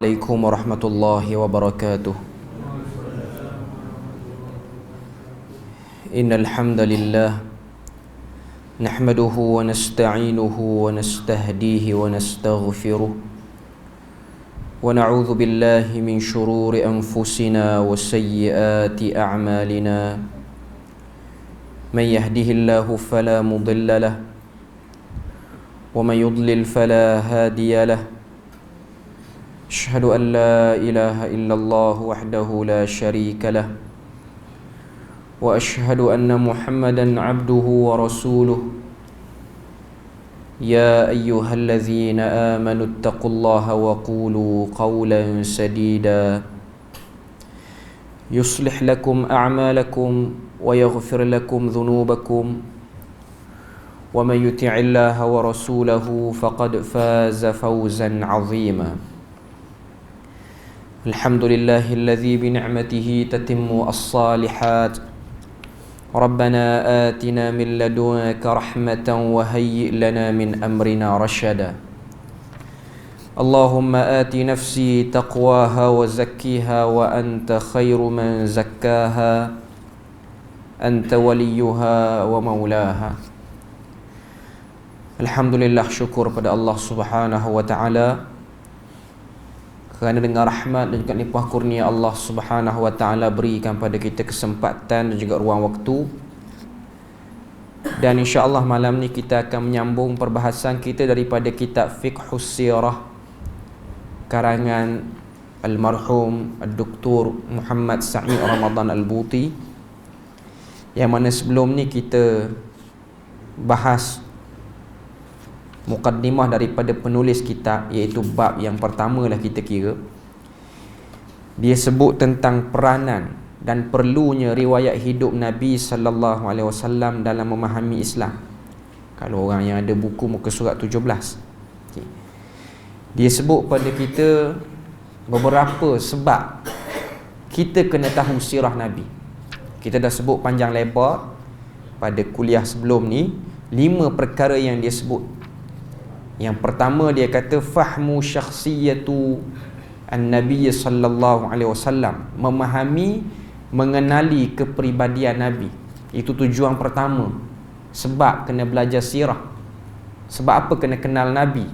عليكم ورحمة الله وبركاته. إن الحمد لله نحمده ونستعينه ونستهديه ونستغفره ونعوذ بالله من شرور أنفسنا وسيئات أعمالنا. من يهده الله فلا مضل له ومن يضلل فلا هادي له. أشهد أن لا إله إلا الله وحده لا شريك له وأشهد أن محمدا عبده ورسوله. يا أيها الذين آمنوا اتقوا الله وقولوا قولا سديدا يصلح لكم أعمالكم ويغفر لكم ذنوبكم ومن يطع الله ورسوله فقد فاز فوزا عظيما. الحمد لله الذي بنعمته تتم الصالحات. ربنا آتنا من لدنك رحمة وهيئ لنا من أمرنا رشدا. اللهم آت نفسي تقواها وزكيها وأنت خير من زكاها أنت وليها ومولاها. Alhamdulillah, syukur pada Allah Subhanahu wa taala kerana dengan rahmat dan juga limpah kurnia Allah Subhanahu wa taala berikan pada kita kesempatan dan juga ruang waktu. Dan insya-Allah malam ni kita akan menyambung perbahasan kita daripada kitab Fiqhus Sirah karangan almarhum Dr. Muhammad Sa'id Ramadan Al-Buti, yang mana sebelum ni kita bahas mukaddimah daripada penulis kitab, iaitu bab yang pertama lah kita kira. Dia sebut tentang peranan dan perlunya riwayat hidup Nabi sallallahu alaihi wasallam dalam memahami Islam. Kalau orang yang ada buku muka surat 17, okay, dia sebut pada kita beberapa sebab kita kena tahu sirah Nabi. Kita dah sebut panjang lebar pada kuliah sebelum ni 5 perkara yang dia sebut. Yang pertama dia kata fahmu syakhsiyatu an-nabiy sallallahu alaihi wasallam, memahami, mengenali kepribadian Nabi. Itu tujuan pertama. Sebab kena belajar sirah. Sebab apa kena kenal Nabi?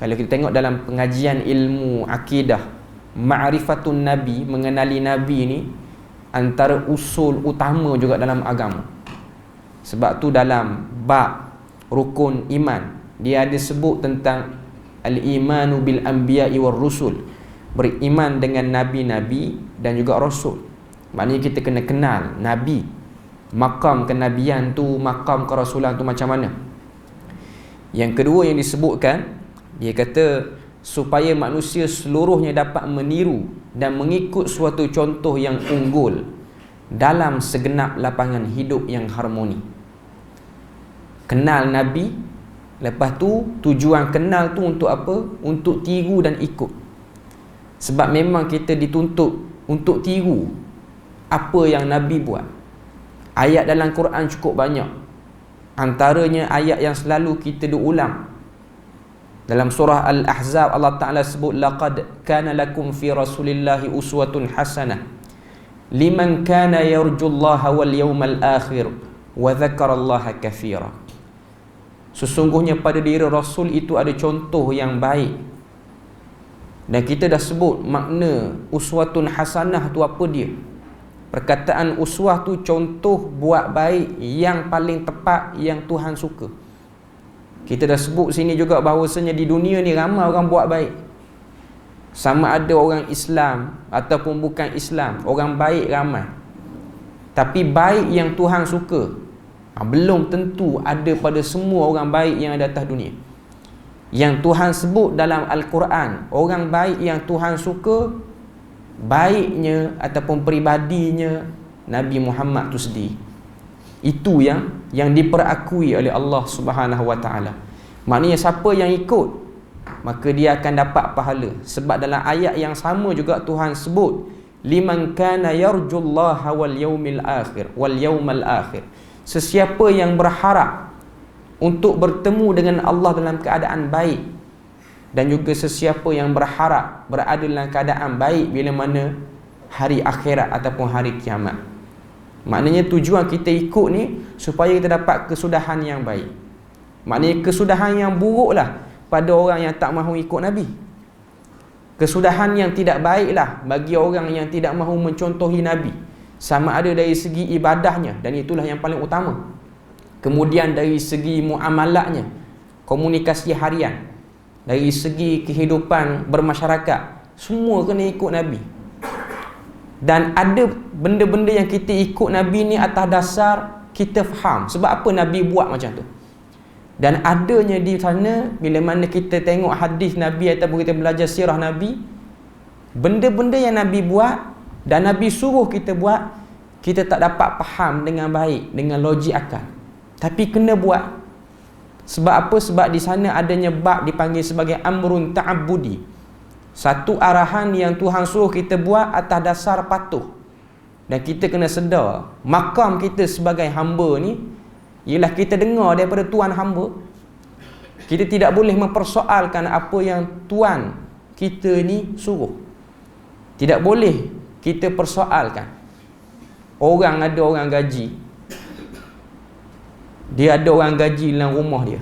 Kalau kita tengok dalam pengajian ilmu akidah, ma'rifatun Nabi, mengenali Nabi ni antara usul utama juga dalam agama. Sebab tu dalam bab rukun iman dia ada sebut tentang al-imanu bil anbiya'i war rusul, beriman dengan nabi-nabi dan juga rasul. Maknanya kita kena kenal nabi, makam kenabian tu, makam kerasulan tu macam mana. Yang kedua yang disebutkan, dia kata supaya manusia seluruhnya dapat meniru dan mengikut suatu contoh yang unggul dalam segenap lapangan hidup yang harmoni. Kenal nabi. Lepas tu tujuan kenal tu untuk apa? Untuk tiru dan ikut. Sebab memang kita dituntut untuk tiru apa yang Nabi buat. Ayat dalam Quran cukup banyak. Antaranya ayat yang selalu kita diulang. Dalam surah Al-Ahzab Allah Ta'ala sebut laqad kana lakum fi rasulillahi uswatun hasanah liman kana yarjullaha wal yawmal akhir wa dzakarallaha katsira. Sesungguhnya pada diri Rasul itu ada contoh yang baik. Dan kita dah sebut makna uswatun hasanah tu apa dia. Perkataan uswah tu contoh buat baik yang paling tepat, yang Tuhan suka. Kita dah sebut sini juga bahawasanya di dunia ni ramai orang buat baik. Sama ada orang Islam ataupun bukan Islam, orang baik ramai. Tapi baik yang Tuhan suka belum tentu ada pada semua orang baik yang ada atas dunia. Yang Tuhan sebut dalam Al-Quran, orang baik yang Tuhan suka, baiknya ataupun peribadinya Nabi Muhammad tu sendiri. Itu yang diperakui oleh Allah Subhanahu wa taala. Maknanya siapa yang ikut, maka dia akan dapat pahala. Sebab dalam ayat yang sama juga Tuhan sebut liman kana yarjullaha wal yawmil akhir wal yawmal akhir. Sesiapa yang berharap untuk bertemu dengan Allah dalam keadaan baik dan juga sesiapa yang berharap berada dalam keadaan baik bila mana hari akhirat ataupun hari kiamat. Maknanya tujuan kita ikut ni supaya kita dapat kesudahan yang baik. Maknanya kesudahan yang buruklah pada orang yang tak mahu ikut Nabi. Kesudahan yang tidak baiklah bagi orang yang tidak mahu mencontohi Nabi, sama ada dari segi ibadahnya, dan itulah yang paling utama. Kemudian dari segi muamalatnya, komunikasi harian, dari segi kehidupan bermasyarakat, semua kena ikut Nabi. Dan ada benda-benda yang kita ikut Nabi ni atas dasar kita faham sebab apa Nabi buat macam tu. Dan adanya di sana, bila mana kita tengok hadis Nabi ataupun kita belajar sirah Nabi, benda-benda yang Nabi buat dan Nabi suruh kita buat, kita tak dapat faham dengan baik, dengan logik akal, tapi kena buat. Sebab apa? Sebab di sana adanya bab dipanggil sebagai amrun ta'abbudi, satu arahan yang Tuhan suruh kita buat atas dasar patuh. Dan kita kena sedar makam kita sebagai hamba ni ialah kita dengar daripada Tuan hamba. Kita tidak boleh mempersoalkan apa yang Tuan kita ni suruh. Tidak boleh kita persoalkan. Ada orang gaji, dia ada orang gaji dalam rumah dia.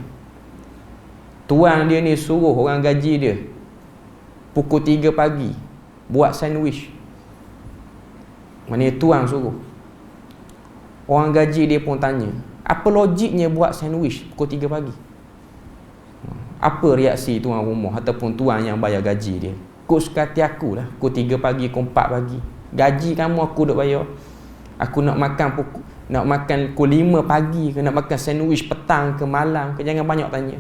Tuan dia ni suruh orang gaji dia pukul 3 pagi buat sandwich. Maknanya Tuan suruh. Orang gaji dia pun tanya, apa logiknya buat sandwich pukul 3 pagi? Apa reaksi tuan rumah ataupun tuan yang bayar gaji dia? Kau suka hati aku lah, pukul 3 pagi, pukul 4 pagi. Gaji kamu aku duk bayar. Aku nak makan pukul 5 pagi ke, nak makan sandwich petang ke malam ke, jangan banyak tanya.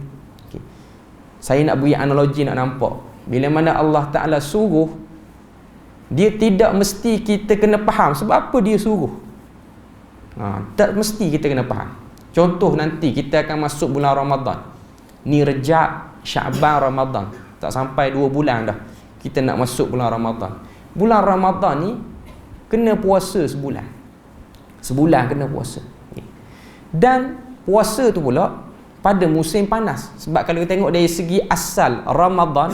Okay. Saya nak beri analogi nak nampak. Bila mana Allah Ta'ala suruh, dia tidak mesti kita kena faham sebab apa dia suruh. Tak mesti kita kena faham. Contoh, nanti kita akan masuk bulan Ramadan. Ni Rejab, Syaban, Ramadan. Tak sampai 2 bulan dah kita nak masuk bulan Ramadan. Bulan Ramadan ni kena puasa sebulan. Sebulan kena puasa. Dan puasa tu pula pada musim panas. Sebab kalau kita tengok dari segi asal Ramadan,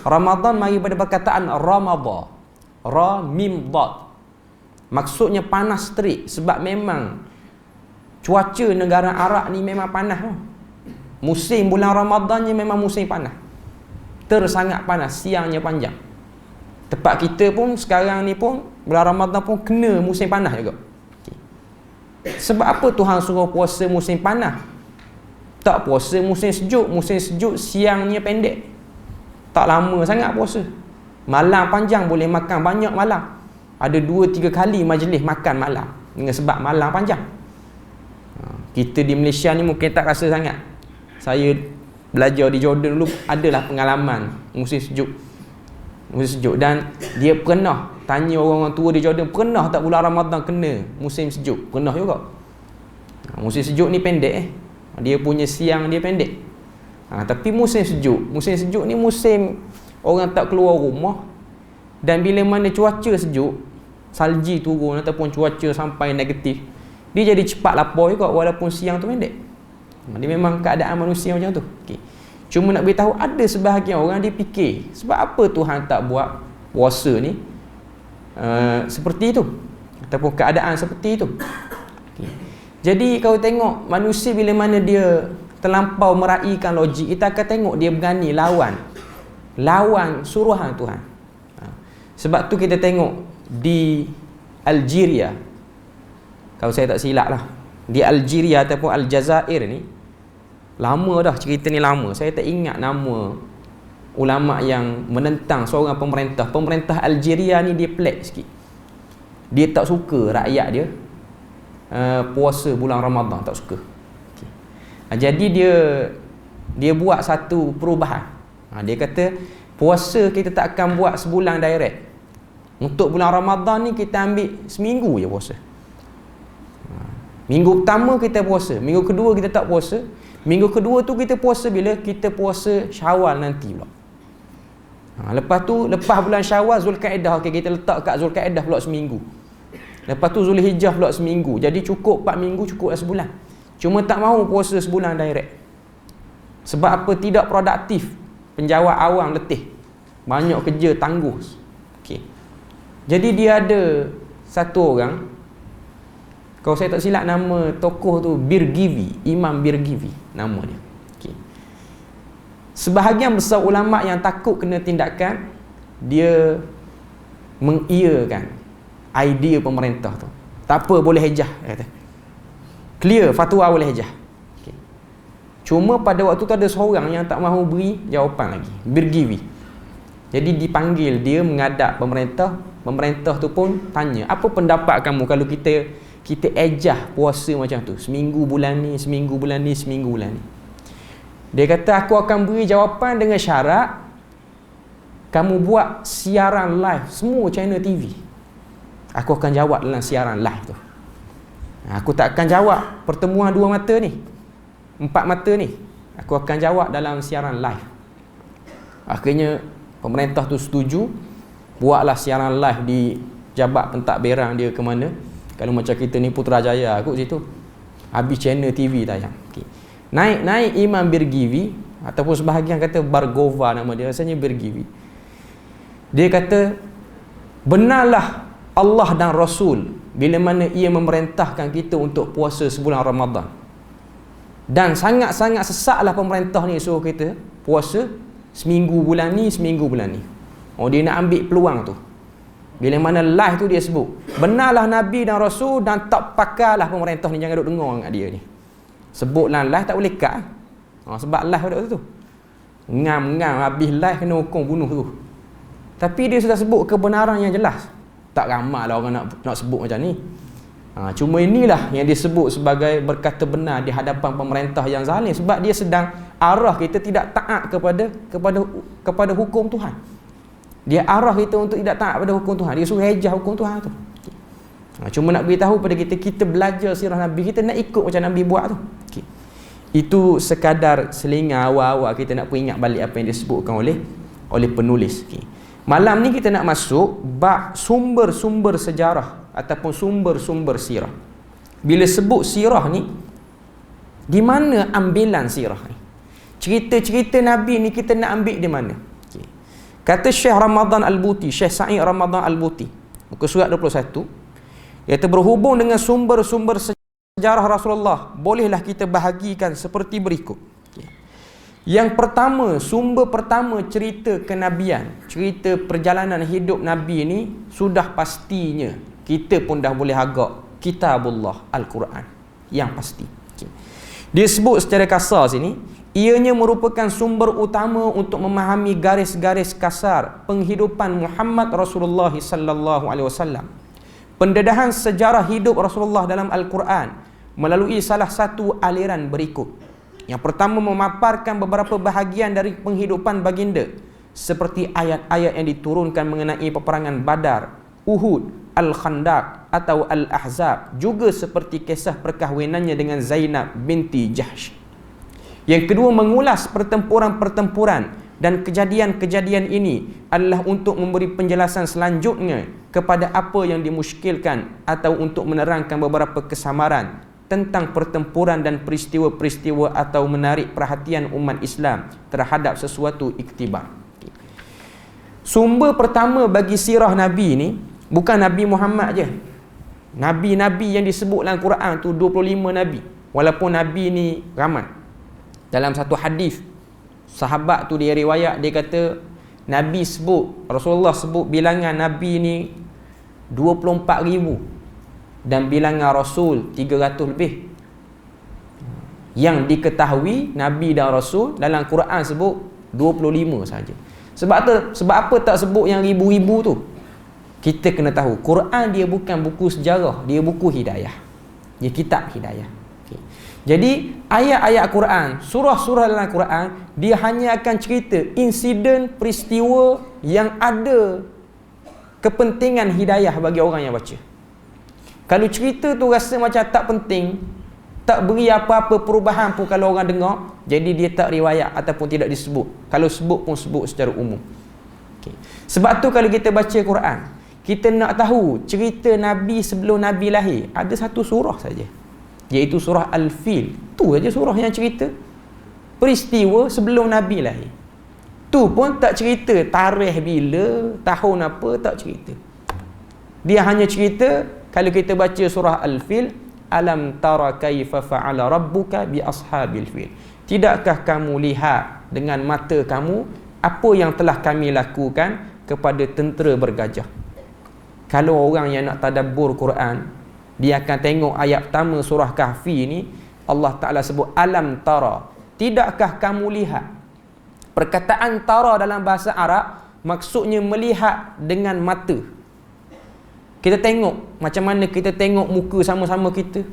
Ramadan mari pada perkataan Ramadha, Ra Mim Dad. Maksudnya panas terik. Sebab memang cuaca negara Arab ni memang panas. Musim bulan Ramadan ni memang musim panas. Sangat panas, siangnya panjang. Tempat kita pun sekarang ni pun bulan Ramadan pun kena musim panas juga. Sebab apa Tuhan suruh puasa musim panas? Tak puasa musim sejuk. Musim sejuk siangnya pendek, tak lama sangat puasa. Malam panjang, boleh makan banyak malam. Ada 2-3 kali majlis makan malam dengan sebab malam panjang. Kita di Malaysia ni mungkin tak rasa sangat. Saya belajar di Jordan dulu, adalah pengalaman musim sejuk. Musim sejuk. Dan dia pernah tanya orang-orang tua di Jordan, pernah tak bulan Ramadan kena musim sejuk? Pernah juga. Musim sejuk ni pendek dia punya siang dia pendek. Tapi musim sejuk ni musim orang tak keluar rumah. Dan bila mana cuaca sejuk, salji turun ataupun cuaca sampai negatif, dia jadi cepat lapar juga walaupun siang tu pendek. Dia memang keadaan manusia macam tu. Okay. Cuma nak beritahu, ada sebahagian orang dia fikir, sebab apa Tuhan tak buat puasa ni seperti itu, ataupun keadaan seperti itu. Okay. Jadi kalau tengok manusia bila mana dia terlampau meraihkan logik, kita akan tengok dia berani lawan suruhan Tuhan. Sebab tu kita tengok di Algeria, kalau saya tak silap lah, di Algeria ataupun Aljazair ni, lama dah cerita ni lama, saya tak ingat nama ulama yang menentang seorang pemerintah. Pemerintah Algeria ni dia pelik sikit. Dia tak suka rakyat dia puasa bulan Ramadan, tak suka. Okay. Jadi dia buat satu perubahan. Dia kata puasa kita tak akan buat sebulan direct. Untuk bulan Ramadan ni kita ambil seminggu je puasa. Minggu pertama kita puasa, minggu kedua kita tak puasa. Minggu kedua tu kita puasa bila? Kita puasa Syawal nanti pula. Lepas tu, lepas bulan Syawal, Zulkaidah, okay, kita letak kat Zulkaidah pula seminggu. Lepas tu Zulhijjah pula seminggu. Jadi cukup 4 minggu, cukup dah sebulan. Cuma tak mahu puasa sebulan direct. Sebab apa? Tidak produktif. penjawat awam letih. Banyak kerja tangguh. Okey. Jadi dia ada satu orang, kalau saya tak silap nama tokoh tu Birgivi, Imam Birgivi nama dia. Okey. Sebahagian besar ulama yang takut kena tindakan, dia mengiyakan idea pemerintah tu. Tak apa, boleh hejah, dia kata. Clear, fatwa boleh hejah. Okay. Cuma pada waktu tu ada seorang yang tak mahu beri jawapan lagi, Birgivi. Jadi dipanggil dia menghadap pemerintah. Pemerintah tu pun tanya, apa pendapat kamu kalau kita ejah puasa macam tu, seminggu bulan ni, seminggu bulan ni, seminggu bulan ni. Dia kata, aku akan beri jawapan dengan syarat kamu buat siaran live semua channel TV. Aku akan jawab dalam siaran live tu. Aku tak akan jawab pertemuan 2 mata ni, 4 mata ni. Aku akan jawab dalam siaran live. Akhirnya pemerintah tu setuju. Buatlah siaran live di Jabat Pentadbiran dia ke mana. Kalau macam kita ni Putrajaya kot situ, habis channel TV tayang. Okay. Naik Imam Birgivi, ataupun sebahagian kata Bargova nama dia, rasanya Birgivi. Dia kata, benarlah Allah dan Rasul bila mana ia memerintahkan kita untuk puasa sebulan Ramadan. Dan sangat-sangat sesatlah pemerintah ni suruh kita puasa seminggu bulan ni, seminggu bulan ni. Oh, dia nak ambil peluang tu. Bila mana live tu dia sebut, benarlah Nabi dan Rasul dan tak pakarlah pemerintah ni, jangan duk dengar dengan dia ni. Sebutlah live tak boleh kat. Sebab live pada waktu tu. Ngam-ngam habis live kena hukum bunuh tu. Tapi dia sudah sebut kebenaran yang jelas. Tak ramai lah orang nak sebut macam ni. Cuma inilah yang disebut sebagai berkata benar di hadapan pemerintah yang zalim, sebab dia sedang arah kita tidak taat kepada hukum Tuhan. Dia arah kita untuk tidak taat pada hukum Tuhan. Dia suruh hejah hukum Tuhan tu. Cuma nak beritahu pada kita belajar sirah Nabi, kita nak ikut macam Nabi buat tu. Itu sekadar selingan awal-awal kita nak peringat balik apa yang disebutkan oleh penulis. Malam ni kita nak masuk bab sumber-sumber sejarah ataupun sumber-sumber sirah. Bila sebut sirah ni, di mana ambilan sirah ni? Cerita-cerita Nabi ni kita nak ambil di mana? Kata Syekh Ramadan Al-Buti, Syekh Sa'id Ramadan Al-Buti, muka surat 21, iaitu berhubung dengan sumber-sumber sejarah Rasulullah, bolehlah kita bahagikan seperti berikut. Yang pertama, sumber pertama cerita kenabian, cerita perjalanan hidup Nabi ni sudah pastinya kita pun dah boleh agak Kitabullah Al-Quran, yang pasti. Dia sebut secara kasar sini, ianya merupakan sumber utama untuk memahami garis-garis kasar penghidupan Muhammad Rasulullah sallallahu alaihi wasallam. Pendedahan sejarah hidup Rasulullah dalam Al-Quran melalui salah satu aliran berikut. Yang pertama, memaparkan beberapa bahagian dari penghidupan baginda, seperti ayat-ayat yang diturunkan mengenai peperangan Badar, Uhud, Al-Khandaq atau Al-Ahzab, juga seperti kisah perkahwinannya dengan Zainab binti Jahsh. Yang kedua, mengulas pertempuran-pertempuran dan kejadian-kejadian ini adalah untuk memberi penjelasan selanjutnya kepada apa yang dimuskilkan atau untuk menerangkan beberapa kesamaran tentang pertempuran dan peristiwa-peristiwa atau menarik perhatian umat Islam terhadap sesuatu iktibar. Sumber pertama bagi sirah Nabi ni bukan Nabi Muhammad je. Nabi-Nabi yang disebut dalam Quran tu 25 Nabi. Walaupun Nabi ni ramai. Dalam satu hadis, sahabat tu dia riwayat, dia kata Nabi sebut, Rasulullah sebut bilangan Nabi ni 24,000 dan bilangan Rasul 300 lebih. Yang diketahui Nabi dan Rasul dalam Quran sebut 25 saja. Sebab apa tak sebut yang ribu-ribu tu? Kita kena tahu Quran dia bukan buku sejarah, dia buku hidayah. Dia kitab hidayah. Okay. Jadi ayat-ayat Quran, surah-surah dalam Quran, dia hanya akan cerita insiden peristiwa yang ada kepentingan hidayah bagi orang yang baca. Kalau cerita tu rasa macam tak penting, tak beri apa-apa perubahan pun kalau orang dengar, jadi dia tak riwayat ataupun tidak disebut. Kalau sebut pun sebut secara umum. Okay. Sebab tu kalau kita baca Quran, kita nak tahu cerita Nabi sebelum Nabi lahir, ada satu surah saja, iaitu surah Al-Fil. Tu saja surah yang cerita peristiwa sebelum Nabi lahir. Tu pun tak cerita tarikh bila, tahun apa, tak cerita. Dia hanya cerita kalau kita baca surah Al-Fil, alam tara kaifa fa'ala rabbuka bi ashabil fil. Tidakkah kamu lihat dengan mata kamu apa yang telah kami lakukan kepada tentera bergajah? Kalau orang yang nak tadabbur Quran, dia akan tengok ayat pertama surah Kahfi ni, Allah Ta'ala sebut alam tara. Tidakkah kamu lihat? Perkataan tara dalam bahasa Arab maksudnya melihat dengan mata. Kita tengok, macam mana kita tengok muka sama-sama kita.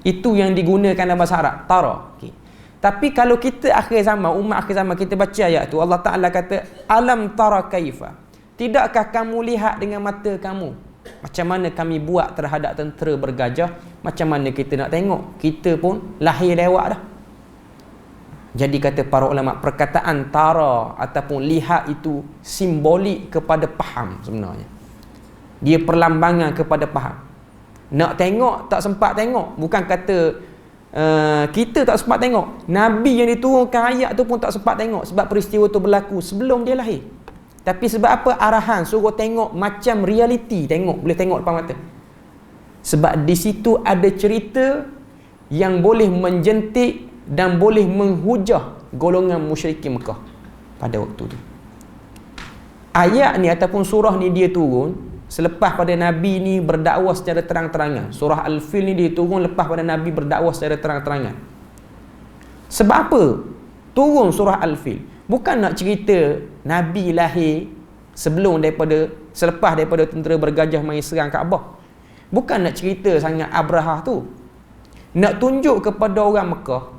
Itu yang digunakan dalam bahasa Arab, tara. Okay. Tapi kalau kita akhir zaman, umat akhir zaman, kita baca ayat tu, Allah Ta'ala kata alam tara kaifa. Tidakkah kamu lihat dengan mata kamu macam mana kami buat terhadap tentera bergajah? Macam mana kita nak tengok? Kita pun lahir lewat dah. Jadi kata para ulama, perkataan tara ataupun lihat itu simbolik kepada faham sebenarnya. Dia perlambangan kepada faham. Nak tengok tak sempat tengok. Bukan kata kita tak sempat tengok. Nabi yang diturunkan ayat tu pun tak sempat tengok sebab peristiwa tu berlaku sebelum dia lahir. Tapi sebab apa arahan suruh tengok macam realiti, tengok, boleh tengok depan mata. Sebab di situ ada cerita yang boleh menjentik dan boleh menghujah golongan musyrikin Mekah pada waktu tu. Ayat ni ataupun surah ni dia turun selepas pada Nabi ni berdakwah secara terang-terangan. Surah Al-Fil ni dia turun lepas pada Nabi berdakwah secara terang-terangan. Sebab apa turun surah Al-Fil? Bukan nak cerita Nabi lahir selepas daripada tentera bergajah main serang Kaabah. Bukan nak cerita sangat Abrahah tu. Nak tunjuk kepada orang Mekah,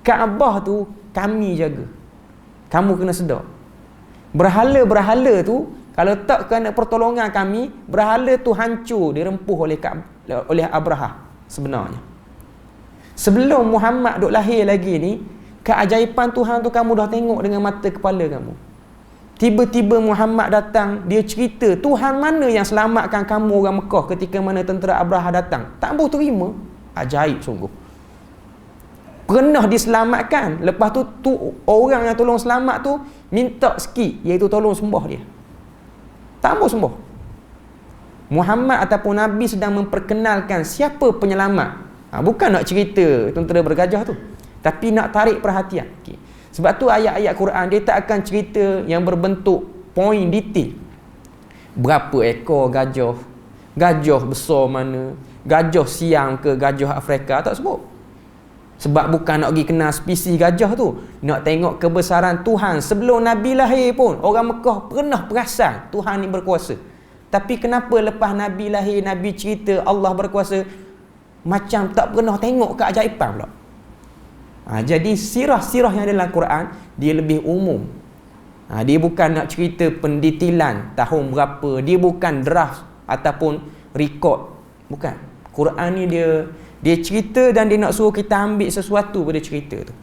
Kaabah tu kami jaga. Kamu kena sedar. Berhala-berhala tu kalau tak kena pertolongan kami, berhala tu hancur, dirempuh oleh Abrahah sebenarnya. Sebelum Muhammad duk lahir lagi ni, keajaiban Tuhan tu kamu dah tengok dengan mata kepala kamu. Tiba-tiba Muhammad datang, dia cerita Tuhan mana yang selamatkan kamu orang Mekah ketika mana tentera Abrahah datang. Tak boleh terima. Ajaib sungguh. Pernah diselamatkan. Lepas tu orang yang tolong selamat tu minta sikit, iaitu tolong sembah dia. Tak boleh sembah. Muhammad ataupun Nabi sedang memperkenalkan siapa penyelamat. Bukan nak cerita tentera bergajah tu, tapi nak tarik perhatian. Okay. Sebab tu ayat-ayat Quran dia tak akan cerita yang berbentuk poin detail. Berapa ekor gajah, gajah besar mana, gajah siam ke gajah Afrika, tak sebut. Sebab bukan nak pergi kenal spesies gajah tu, nak tengok kebesaran Tuhan. Sebelum Nabi lahir pun orang Mekah pernah perasan Tuhan ni berkuasa. Tapi kenapa lepas Nabi lahir, Nabi cerita Allah berkuasa, macam tak pernah tengok keajaiban pula. Jadi sirah-sirah yang ada dalam Quran dia lebih umum. Dia bukan nak cerita pendetailan tahun berapa, dia bukan draft ataupun rekod, bukan. Quran ni dia cerita dan dia nak suruh kita ambil sesuatu pada cerita tu.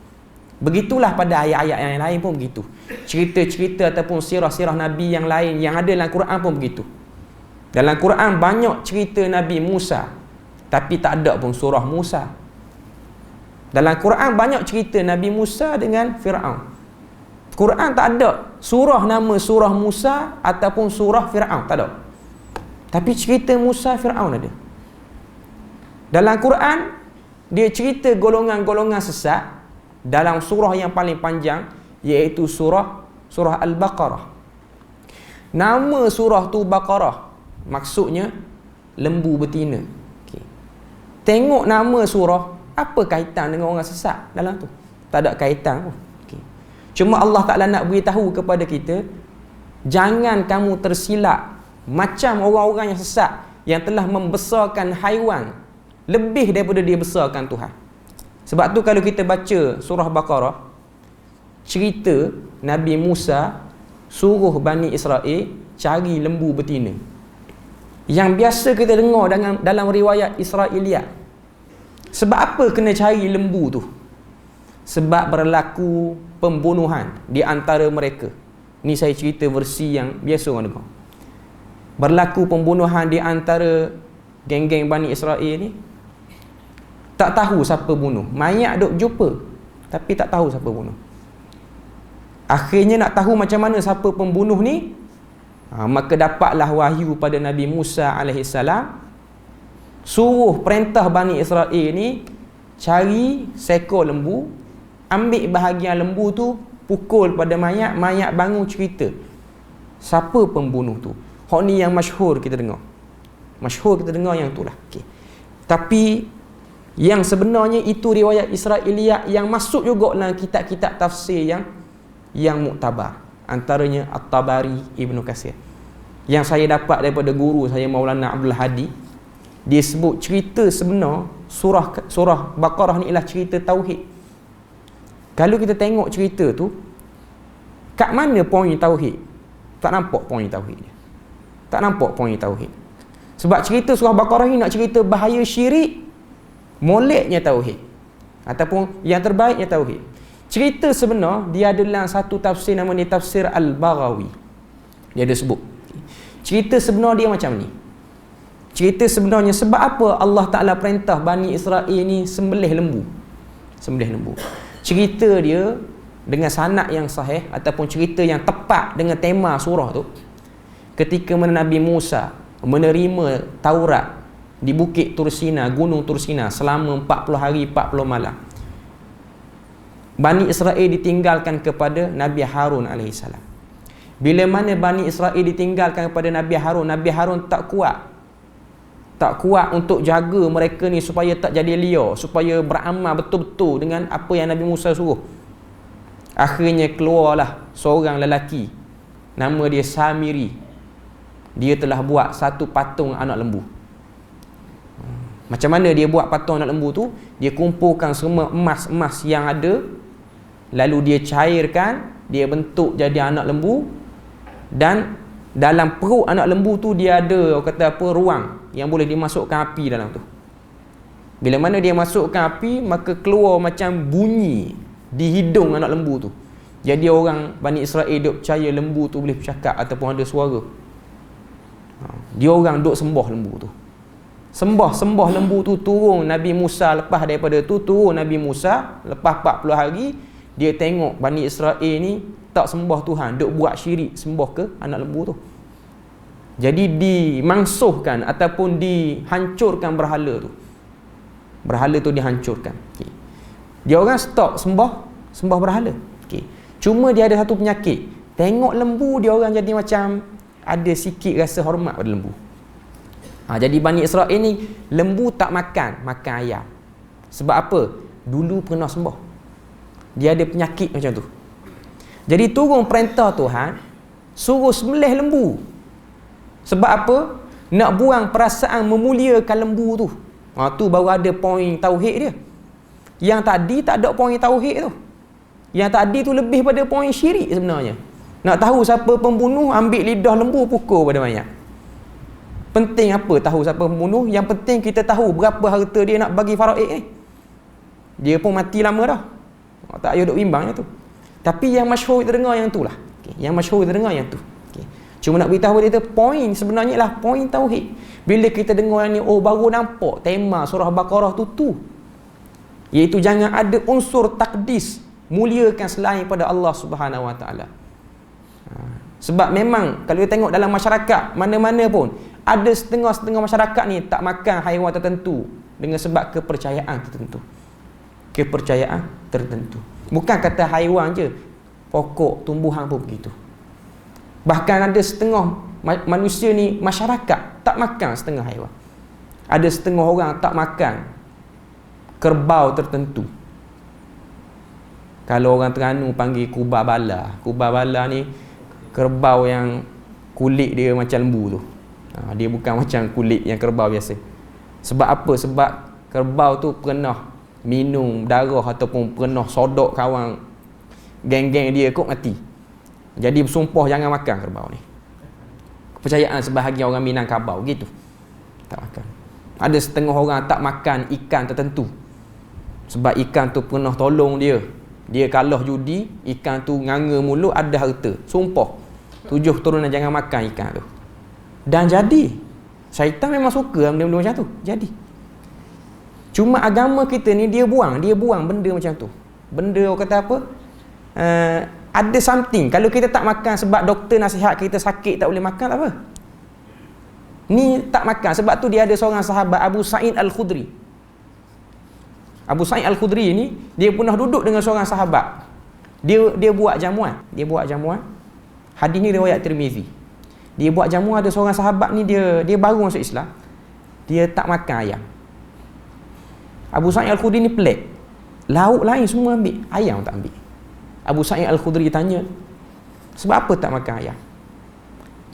Begitulah pada ayat-ayat yang lain pun begitu. Cerita-cerita ataupun sirah-sirah Nabi yang lain yang ada dalam Quran pun begitu. Dalam Quran banyak cerita Nabi Musa, tapi tak ada pun surah Musa. Dalam Quran banyak cerita Nabi Musa dengan Fir'aun. Quran tak ada surah nama surah Musa ataupun surah Fir'aun, tak ada. Tapi cerita Musa Fir'aun ada. Dalam Quran dia cerita golongan-golongan sesat dalam surah yang paling panjang, iaitu surah Al-Baqarah. Nama surah tu Baqarah, maksudnya lembu betina. Okay. Tengok nama surah, apa kaitan dengan orang sesat dalam tu? Tak ada kaitan pun. Okay. Cuma Allah Ta'ala nak beritahu kepada kita, jangan kamu tersilap macam orang-orang yang sesat yang telah membesarkan haiwan lebih daripada dia besarkan Tuhan. Sebab tu kalau kita baca surah Baqarah, cerita Nabi Musa suruh Bani Israel cari lembu betina. Yang biasa kita dengar dalam riwayat Israiliyat. Sebab apa kena cari lembu tu? Sebab berlaku pembunuhan di antara mereka. Ni saya cerita versi yang biasa orang dengar. Berlaku pembunuhan di antara geng-geng Bani Israel ni. Tak tahu siapa bunuh. Mayat duk jumpa, tapi tak tahu siapa bunuh. Akhirnya nak tahu macam mana siapa pembunuh ni, maka dapatlah wahyu pada Nabi Musa alaihissalam, suruh perintah Bani Israel ni cari seekor lembu, ambil bahagian lembu tu, pukul pada mayat, mayat bangun cerita siapa pembunuh tu. Hak ni yang masyhur kita dengar. Masyhur kita dengar yang itulah. Okey. Tapi yang sebenarnya itu riwayat Israiliyat yang masuk juga dalam kitab-kitab tafsir yang muktabar. Antaranya At-Tabari, Ibnu Katsir. Yang saya dapat daripada guru saya Maulana Abdul Hadi, dia sebut cerita sebenar surah Baqarah ni ialah cerita tauhid. Kalau kita tengok cerita tu, kat mana poin tauhid? Tak nampak poin tauhid dia. Tak nampak poin tauhid. Sebab cerita surah Baqarah ni nak cerita bahaya syirik, moleknya tauhid, ataupun yang terbaiknya tauhid. Cerita sebenar dia ada dalam satu tafsir nama dia Tafsir Al-Baghawi. Dia ada sebut cerita sebenar dia macam ni. Cerita sebenarnya sebab apa Allah Ta'ala perintah Bani Israel ni sembelih lembu. Sembelih lembu. Cerita dia dengan sanad yang sahih ataupun cerita yang tepat dengan tema surah tu, ketika mana Nabi Musa menerima Taurat di Bukit Tursina, Gunung Tursina selama 40 hari 40 malam. Bani Israel ditinggalkan kepada Nabi Harun alaihissalam. Bila mana Bani Israel ditinggalkan kepada Nabi Harun tak kuat untuk jaga mereka ni supaya tak jadi liar, supaya beramal betul-betul dengan apa yang Nabi Musa suruh. Akhirnya keluarlah seorang lelaki, nama dia Samiri. Dia telah buat satu patung anak lembu. Macam mana dia buat patung anak lembu tu? Dia kumpulkan semua emas-emas yang ada, lalu dia cairkan, dia bentuk jadi anak lembu, dan dalam perut anak lembu tu dia ada ruang yang boleh dimasukkan api dalam tu. Bila mana dia masukkan api, maka keluar macam bunyi di hidung anak lembu tu. Jadi orang Bani Israel duk percaya lembu tu boleh bercakap ataupun ada suara. Dia orang duk sembah lembu tu. Sembah lembu tu. Turun Nabi Musa, lepas daripada tu turun Nabi Musa lepas 40 hari, dia tengok Bani Israel ni tak sembah Tuhan, duk buat syirik, sembah ke anak lembu tu. Jadi dimangsuhkan ataupun dihancurkan berhala tu. Berhala tu dihancurkan. Okay. Dia orang stop sembah berhala. Okay. Cuma dia ada satu penyakit. Tengok lembu, dia orang jadi macam ada sikit rasa hormat pada lembu. Jadi Bani Israel ni lembu tak makan ayam. Sebab apa? Dulu pernah sembah. Dia ada penyakit macam tu. Jadi turun perintah Tuhan, suruh sembelih lembu. Sebab apa? Nak buang perasaan memuliakan lembu tu. Tu baru ada poin tauhid dia. Yang tadi tak ada poin tauhid tu. Yang tadi tu lebih pada poin syirik sebenarnya. Nak tahu siapa pembunuh, ambil lidah lembu pukul pada mayat. Penting apa tahu siapa pembunuh? Yang penting kita tahu berapa harta dia nak bagi faraid ni. Dia pun mati lama dah. Tak payah duk bimbang tu. Tapi yang masyhur kita dengar yang tu lah. Okay. Yang masyhur kita dengar yang tu. Okay. Cuma nak beritahu dia tu, poin sebenarnya lah poin tauhid. Bila kita dengar yang ni, baru nampak tema surah Baqarah tu. Iaitu jangan ada unsur takdis, muliakan selain pada Allah Subhanahu Wa Taala. Sebab memang kalau kita tengok dalam masyarakat mana-mana pun, ada setengah-setengah masyarakat ni tak makan haiwan tertentu dengan sebab kepercayaan tertentu. Kepercayaan tertentu. Bukan kata haiwan je, pokok, tumbuhan pun begitu. Bahkan ada setengah manusia ni, masyarakat tak makan setengah haiwan. Ada setengah orang tak makan kerbau tertentu. Kalau orang Terengganu panggil kubah bala. Kubah bala ni kerbau yang kulit dia macam lembu tu. Dia bukan macam kulit yang kerbau biasa. Sebab apa? Sebab kerbau tu pernah minum darah ataupun pernah sodok kawan geng-geng dia kot mati. Jadi bersumpah jangan makan kerbau ni. Kepercayaan sebahagian orang Minangkabau gitu. Tak makan. Ada setengah orang tak makan ikan tertentu. Sebab ikan tu pernah tolong dia. Dia kalah judi, ikan tu nganga mulut, ada harta. Sumpah 7 turunan jangan makan ikan tu. Dan jadi syaitan memang suka benda-benda macam tu. Jadi cuma agama kita ni dia buang benda macam tu. Benda orang kata apa? Ada something. Kalau kita tak makan sebab doktor nasihat kita sakit tak boleh makan, tak apa. Ni tak makan sebab tu dia ada seorang sahabat Abu Sa'id Al-Khudri. Abu Sa'id Al-Khudri ni dia pernah duduk dengan seorang sahabat. Dia buat jamuan. Hadis ni riwayat Tirmizi. Dia buat jamuan, ada seorang sahabat ni dia baru masuk Islam. Dia tak makan ayam. Abu Sa'id Al-Khudri ni pelik. Lauk lain semua ambil, ayam tak ambil. Abu Sa'id Al-Khudri tanya, sebab apa tak makan ayam?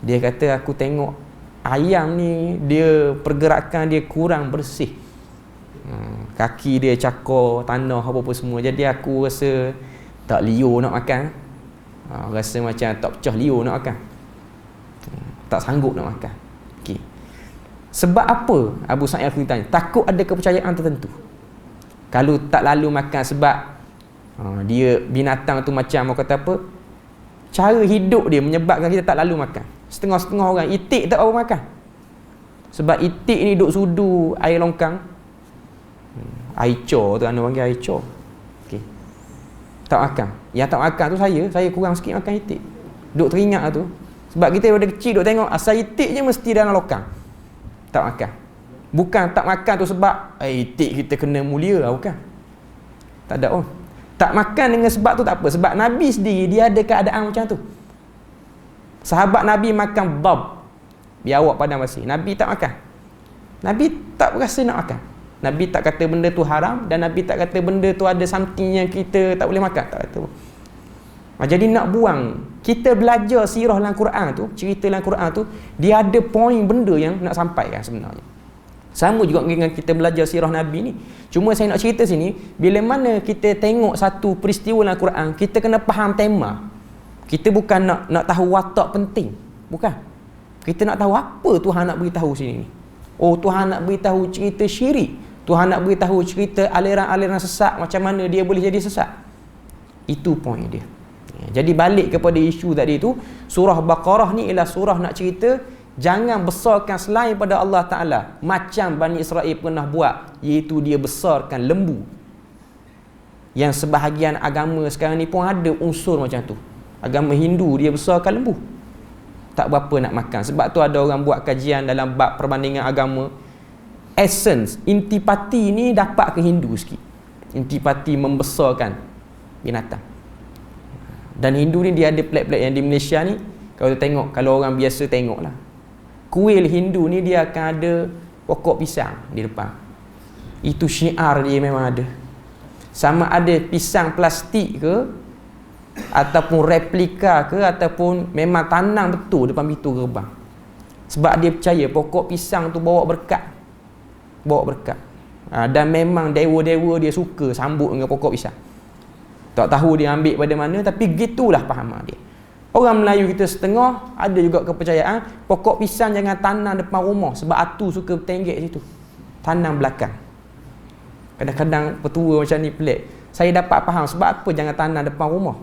Dia kata, aku tengok ayam ni dia pergerakan dia kurang bersih. Kaki dia cakar tanah apa-apa semua. Jadi aku rasa tak liur nak makan. Rasa macam tak pecah liur nak makan. Tak sanggup nak makan. Okey. Sebab apa? Abu Sa'id Al-Khudri tanya. Takut ada kepercayaan tertentu. Kalau tak lalu makan sebab dia binatang tu macam orang kata apa? Cara hidup dia menyebabkan kita tak lalu makan. Setengah-setengah orang itik tak apa makan. Sebab itik ni duk sudu air longkang. Air cor tu anda panggil air cor. Okey. Tak makan. Yang tak makan tu saya kurang sikit makan itik. Duk teringat tu. Sebab kita daripada kecil duk tengok asal itik je mesti dalam longkang. Tak makan. Bukan tak makan tu sebab itik kita kena mulia, bukan. Tak ada oh. Tak makan dengan sebab tu tak apa. Sebab Nabi sendiri dia ada keadaan macam tu. Sahabat Nabi makan bab. Biawak padang pasir. Nabi tak makan. Nabi tak berasa nak makan. Nabi tak kata benda tu haram dan Nabi tak kata benda tu ada something yang kita tak boleh makan. Tak kata. Jadi nak buang. Kita belajar sirah dalam Quran tu, cerita dalam Quran tu, dia ada poin benda yang nak sampaikan sebenarnya. Sama juga dengan kita belajar sirah Nabi ni. Cuma saya nak cerita sini, bila mana kita tengok satu peristiwa dalam Quran, kita kena faham tema. Kita bukan nak tahu watak penting. Bukan. Kita nak tahu apa Tuhan nak beritahu sini ni. Oh, Tuhan nak beritahu cerita syirik. Tuhan nak beritahu cerita aliran-aliran sesat, macam mana dia boleh jadi sesat. Itu poin dia. Jadi balik kepada isu tadi tu, surah Baqarah ni ialah surah nak cerita jangan besarkan selain pada Allah Ta'ala macam Bani Israel pernah buat, iaitu dia besarkan lembu. Yang sebahagian agama sekarang ni pun ada unsur macam tu. Agama Hindu dia besarkan lembu, tak berapa nak makan. Sebab tu ada orang buat kajian dalam bab perbandingan agama. Essence, intipati ni dapat ke Hindu sikit. Intipati membesarkan binatang. Dan Hindu ni dia ada pelik-pelik yang di Malaysia ni. Kalau tengok, kalau orang biasa tengok lah, kuil Hindu ni dia akan ada pokok pisang di depan. Itu syiar dia memang ada. Sama ada pisang plastik ke, ataupun replika ke, ataupun memang tanam betul depan pintu gerbang. Sebab dia percaya pokok pisang tu bawa berkat. Bawa berkat. Dan memang dewa-dewa dia suka sambut dengan pokok pisang. Tak tahu dia ambil pada mana, tapi gitulah fahaman dia. Orang Melayu kita setengah ada juga kepercayaan pokok pisang jangan tanam depan rumah sebab atu suka bertenggek situ. Tanam belakang. Kadang-kadang petua macam ni pelik. Saya dapat faham sebab apa jangan tanam depan rumah.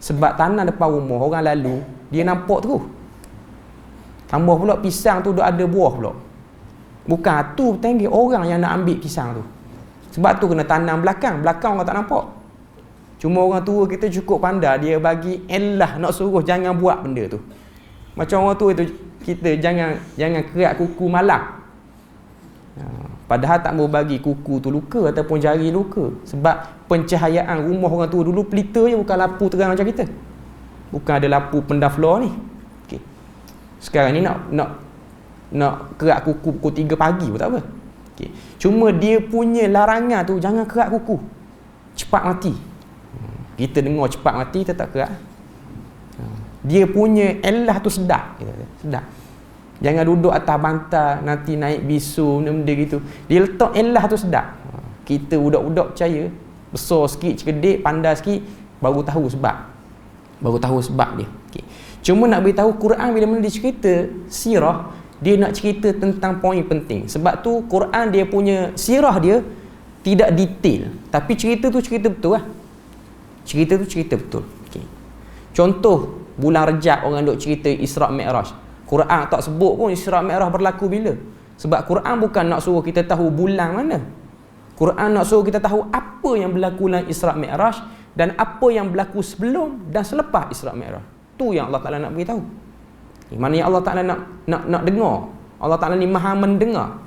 Sebab tanam depan rumah orang lalu dia nampak terus. Tambah pula pisang tu ada buah pula. Bukan atu bertenggek, orang yang nak ambil pisang tu. Sebab tu kena tanam belakang. Belakang orang tak nampak. Cuma orang tua kita cukup pandai, dia bagi elah nak suruh jangan buat benda tu. Macam orang tua itu kita jangan kerak kuku malam. Padahal tak mau bagi kuku tu luka ataupun jari luka. Sebab pencahayaan rumah orang tua dulu pelita je, bukan lampu terang macam kita. Bukan ada lampu pendar floor ni. Okay. Sekarang ni nak kerak kuku pukul 3 pagi pun tak apa. Okay. Cuma dia punya larangan tu jangan kerak kuku. Cepat mati. Kita dengar cepat mati, kita tak kerak. Dia punya elah tu sedap. Sedap. Jangan duduk atas bantal, nanti naik bisu, benda gitu. Dia letak elah tu sedap. Kita budak-budak percaya, besar sikit, cekedik, pandai sikit, baru tahu sebab. Baru tahu sebab dia. Okay. Cuma nak beritahu Quran bila mana dia cerita sirah, dia nak cerita tentang poin penting. Sebab tu Quran dia punya sirah dia tidak detail. Tapi cerita tu cerita betul lah. Cerita tu cerita betul. Okay. Contoh bulan Rejab orang duk cerita Isra' Mi'raj. Quran tak sebut pun Isra' Mi'raj berlaku bila. Sebab Quran bukan nak suruh kita tahu bulan mana. Quran nak suruh kita tahu apa yang berlaku dalam Isra' Mi'raj dan apa yang berlaku sebelum dan selepas Isra' Mi'raj. Tu yang Allah Ta'ala nak beritahu. Mana yang Allah Ta'ala nak dengar. Allah Ta'ala ni maha mendengar.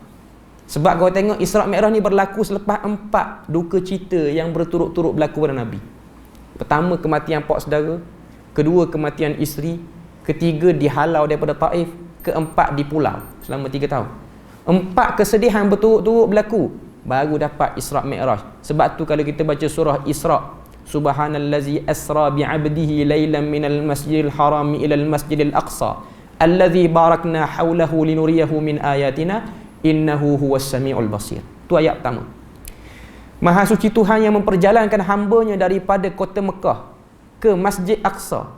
Sebab kau tengok Isra' Mi'raj ni berlaku selepas 4 duka cita yang berturut-turut berlaku pada Nabi. Pertama, kematian pak saudara. Kedua, kematian isteri. Ketiga, dihalau daripada Taif. Keempat, di pulau selama 3 tahun. 4 kesedihan berturut-turut berlaku, baru dapat Isra' Mi'raj. Sebab tu kalau kita baca surah Isra', Subhanallazi asra bi'abdihi laylan minal masjidil harami ilal masjidil aqsa allazi barakna hawlahu linuriyahu min ayatina innahu huwas sami'ul basir. Tu ayat pertama. Maha suci Tuhan yang memperjalankan hambanya daripada kota Mekah ke Masjid Aqsa.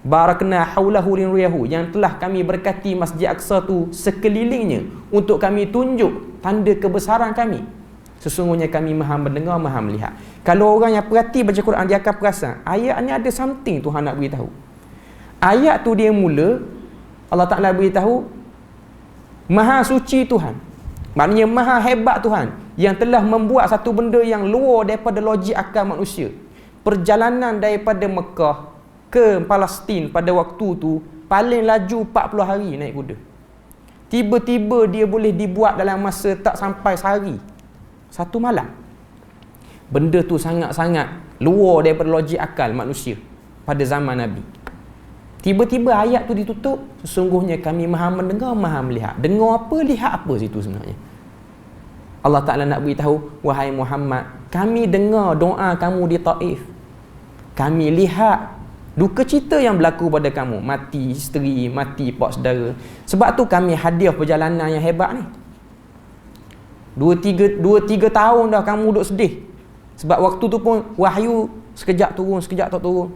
Barakna hawlahu linuriyahu, yang telah kami berkati Masjid Aqsa tu sekelilingnya untuk kami tunjuk tanda kebesaran kami. Sesungguhnya kami maha mendengar, maha melihat. Kalau orang yang perhati baca Quran, dia akan perasan ayat ni ada something Tuhan nak beritahu. Ayat tu dia mula Allah Ta'ala beritahu maha suci Tuhan, maknanya maha hebat Tuhan yang telah membuat satu benda yang luar daripada logik akal manusia. Perjalanan daripada Mekah ke Palestin pada waktu tu paling laju 40 hari naik kuda. Tiba-tiba dia boleh dibuat dalam masa tak sampai sehari, 1 malam. Benda tu sangat-sangat luar daripada logik akal manusia pada zaman Nabi. Tiba-tiba ayat tu ditutup, sesungguhnya kami maha mendengar, maha melihat. Dengar apa, lihat apa situ sebenarnya. Allah Ta'ala nak beritahu, wahai Muhammad, kami dengar doa kamu di Taif. Kami lihat duka cita yang berlaku pada kamu, mati isteri, mati pak saudara. Sebab tu kami hadiah perjalanan yang hebat ni. 2-3 tahun dah kamu duduk sedih. Sebab waktu tu pun wahyu sekejap turun, sekejap tak turun.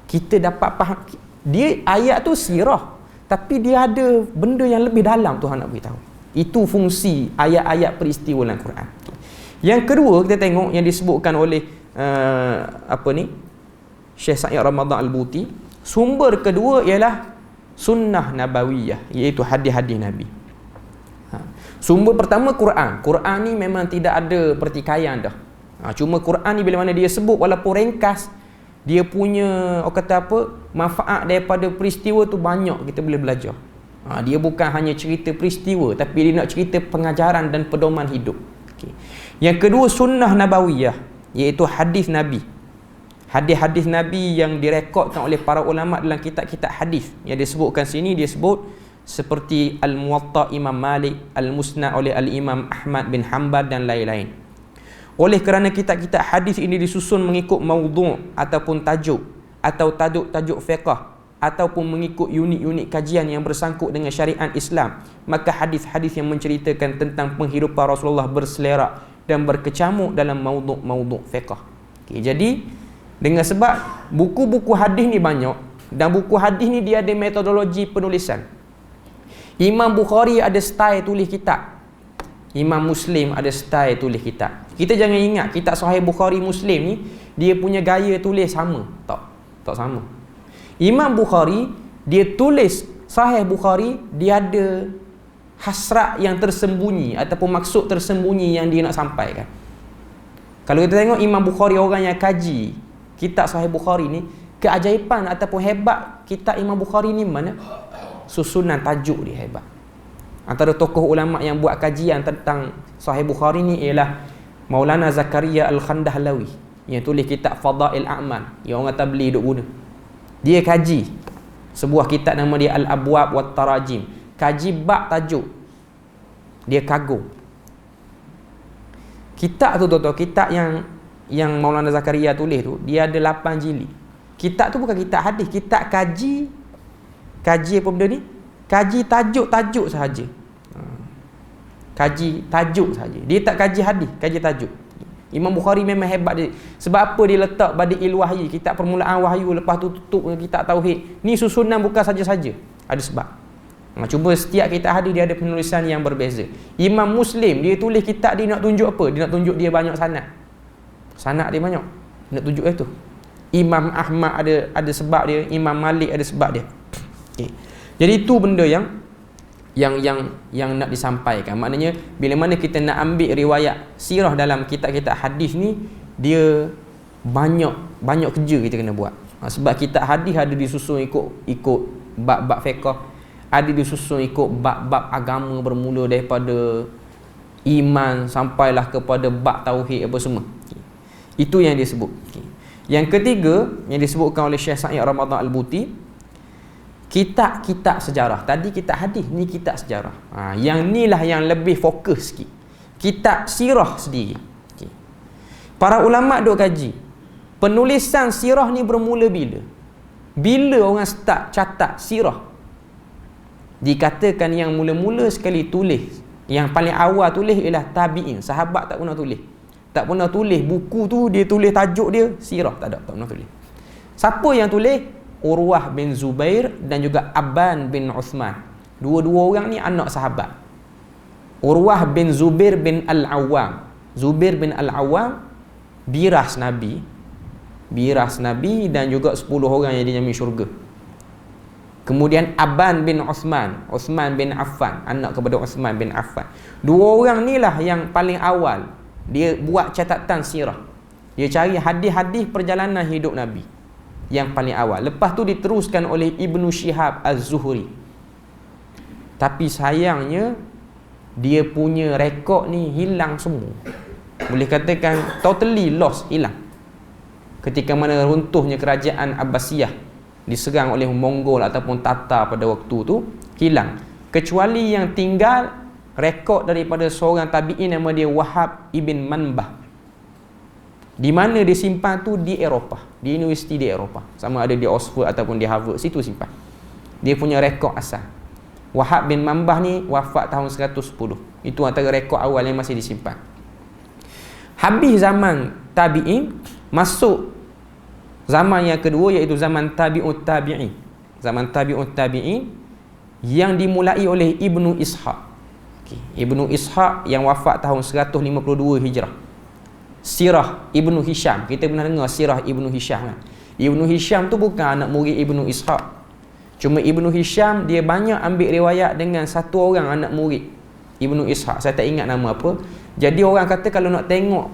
Kita dapat faham, dia ayat tu sirah, tapi dia ada benda yang lebih dalam Tuhan nak beritahu. Itu fungsi ayat-ayat peristiwa dalam Quran. Yang kedua, kita tengok yang disebutkan oleh Syekh Sa'id Ramadan Al-Buti. Sumber kedua ialah sunnah nabawiyah, iaitu hadis-hadis Nabi. Sumber pertama Quran. Quran ni memang tidak ada pertikaian dah. Cuma Quran ni bila mana dia sebut, walaupun ringkas, dia punya manfaat daripada peristiwa tu banyak kita boleh belajar. Dia bukan hanya cerita peristiwa, tapi dia nak cerita pengajaran dan pedoman hidup. Okay. Yang kedua sunnah nabawiyah, iaitu hadis Nabi. Hadis-hadis Nabi yang direkodkan oleh para ulama dalam kitab-kitab hadis. Yang disebutkan sini, dia sebut seperti Al-Muwatta Imam Malik, Al-Musnad oleh Al-Imam Ahmad bin Hanbal dan lain-lain. Oleh kerana kitab-kitab hadis ini disusun mengikut maudhu' ataupun tajuk, atau tajuk-tajuk fiqh, ataupun mengikut unit-unit kajian yang bersangkut dengan syariat Islam, maka hadis-hadis yang menceritakan tentang penghidupan Rasulullah berselerak dan berkecamuk dalam maudhu' fiqh. Okay, jadi dengan sebab buku-buku hadis ni banyak, dan buku hadis ni dia ada metodologi penulisan. Imam Bukhari ada style tulis kitab, Imam Muslim ada style tulis kitab. Kita jangan ingat kitab Sahih Bukhari Muslim ni dia punya gaya tulis sama. Tak sama. Imam Bukhari dia tulis Sahih Bukhari, dia ada hasrat yang tersembunyi ataupun maksud tersembunyi yang dia nak sampaikan. Kalau kita tengok Imam Bukhari, orang yang kaji kitab Sahih Bukhari ni, keajaiban ataupun hebat kitab Imam Bukhari ni mana? Susunan tajuk dia hebat. Antara tokoh ulama yang buat kajian tentang Sahih Bukhari ni ialah Maulana Zakaria Al-Khandahlawi, yang tulis kitab Fadail A'mal, yang orang kata beli duk guna. Dia kaji sebuah kitab nama dia Al-Abwab wat Tarajim, kaji bab tajuk. Dia kagum. Kitab tu tuan-tuan, kitab yang Maulana Zakaria tulis tu, dia ada 8 jilid. Kitab tu bukan kitab hadis, kitab kaji apa benda ni? Kaji tajuk-tajuk sahaja. Kaji tajuk sahaja. Dia tak kaji hadis, kaji tajuk. Imam Bukhari memang hebat dia. Sebab apa dia letak Badi'il Wahyi, kitab permulaan wahyu, lepas tu tutup dengan kitab tauhid. Ni susunan bukan saja-saja. Ada sebab. Cuma setiap kitab hadis dia ada penulisan yang berbeza. Imam Muslim dia tulis kitab, dia nak tunjuk apa? Dia nak tunjuk dia banyak sanad. Sanad dia banyak. Nak tunjuk itu. Imam Ahmad ada sebab dia, Imam Malik ada sebab dia. Okay. Jadi itu benda yang nak disampaikan. Maknanya bila mana kita nak ambil riwayat sirah dalam kitab-kitab hadis ni, dia banyak kerja kita kena buat. Sebab kitab hadis ada disusun ikut bab-bab fiqh, ada disusun ikut bab-bab agama bermula daripada iman sampailah kepada bab tauhid apa semua. Itu yang dia sebut. Yang ketiga yang disebutkan oleh Syekh Sa'id Ramadan Al-Buti, kitab-kitab sejarah. Tadi kitab hadis, ni kitab sejarah. Yang ni lah yang lebih fokus sikit. Kitab sirah sendiri. Para ulama' duk kaji, penulisan sirah ni bermula bila? Bila orang start catat sirah? Dikatakan yang mula-mula sekali tulis, yang paling awal tulis ialah tabi'in. Sahabat tak pernah tulis. Tak pernah tulis buku tu, dia tulis tajuk dia sirah, tak pernah tulis. Siapa yang tulis? Urwah bin Zubair dan juga Abban bin Uthman. Dua-dua orang ni anak sahabat. Urwah bin Zubair bin Al-Awwam. Zubair bin Al-Awwam biras Nabi dan juga 10 orang yang dijamin syurga. Kemudian Abban bin Uthman bin Affan, anak kepada Uthman bin Affan. Dua orang ni lah yang paling awal dia buat catatan sirah. Dia cari hadis-hadis perjalanan hidup Nabi yang paling awal. Lepas tu diteruskan oleh Ibnu Syihab Az-Zuhri. Tapi sayangnya dia punya rekod ni hilang semua. Boleh katakan totally lost, hilang. Ketika mana runtuhnya kerajaan Abbasiyah, diserang oleh Mongol ataupun Tatar pada waktu tu, hilang. Kecuali yang tinggal rekod daripada seorang tabi'in nama dia Wahab ibn Manbah. Di mana dia simpan tu? Di Eropah, di universiti di Eropah, sama ada di Oxford ataupun di Harvard, situ simpan. Dia punya rekod asal. Wahab bin Manbah ni wafat tahun 110. Itu antara rekod awal yang masih disimpan. Habis zaman tabi'in, masuk zaman yang kedua, iaitu zaman tabi'ut tabi'in. Zaman tabi'ut tabi'in yang dimulai oleh Ibnu Ishaq. Ibnu Ishaq yang wafat tahun 152 Hijrah. Sirah Ibnu Hisham, kita pernah dengar sirah Ibnu Hisham kan? Ibnu Hisham tu bukan anak murid Ibnu Ishaq. Cuma Ibnu Hisham dia banyak ambil riwayat dengan satu orang anak murid Ibnu Ishaq. Saya tak ingat nama apa. Jadi orang kata kalau nak tengok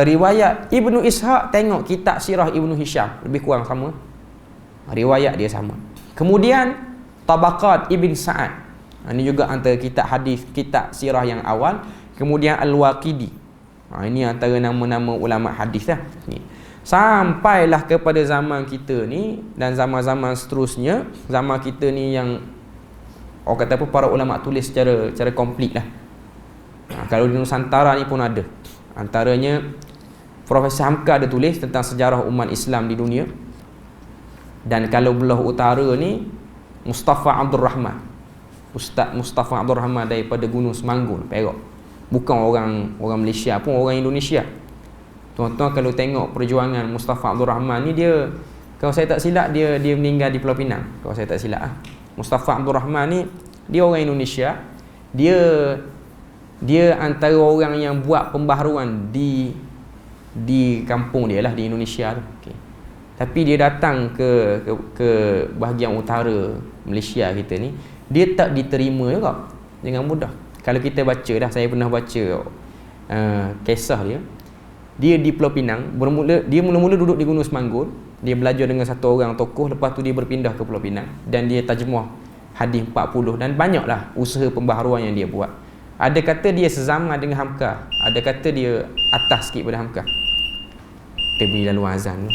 riwayat Ibnu Ishaq, tengok kitab sirah Ibnu Hisham, lebih kurang sama. Riwayat dia sama. Kemudian Tabaqat Ibn Sa'ad. Ini juga antara kitab hadis, kitab sirah yang awal. Kemudian Al-Waqidi. Ini antara nama-nama ulama hadis lah. Sampailah kepada zaman kita ni dan zaman-zaman seterusnya. Zaman kita ni yang orang kata apa, para ulama tulis secara komplit lah. Kalau di Nusantara ni pun ada. Antaranya Profesor Hamka ada tulis tentang sejarah umat Islam di dunia. Dan kalau belah utara ni Mustafa Abdul Rahman, Ustaz Mustafa Abdul Rahman daripada Gunung Semanggun, Perak. Bukan orang Malaysia pun, orang Indonesia. Tuan-tuan kalau tengok perjuangan Mustafa Abdul Rahman ni, dia kalau saya tak silap dia meninggal di Pulau Pinang. Kalau saya tak silap Mustafa Abdul Rahman ni dia orang Indonesia. Dia antara orang yang buat pembaharuan di kampung dia lah, di Indonesia tu. Okay. Tapi dia datang ke bahagian utara Malaysia kita ni, dia tak diterima juga dengan mudah. Kalau kita baca dah, saya pernah baca kisah dia di Pulau Pinang. Dia mula-mula duduk di Gunung Semanggun. Dia belajar dengan satu orang tokoh. Lepas tu dia berpindah ke Pulau Pinang dan dia terjemah hadis 40. Dan banyaklah usaha pembaharuan yang dia buat. Ada kata dia sezaman dengan Hamka, ada kata dia atas sikit pada Hamka. Kita beri lalu azan tu.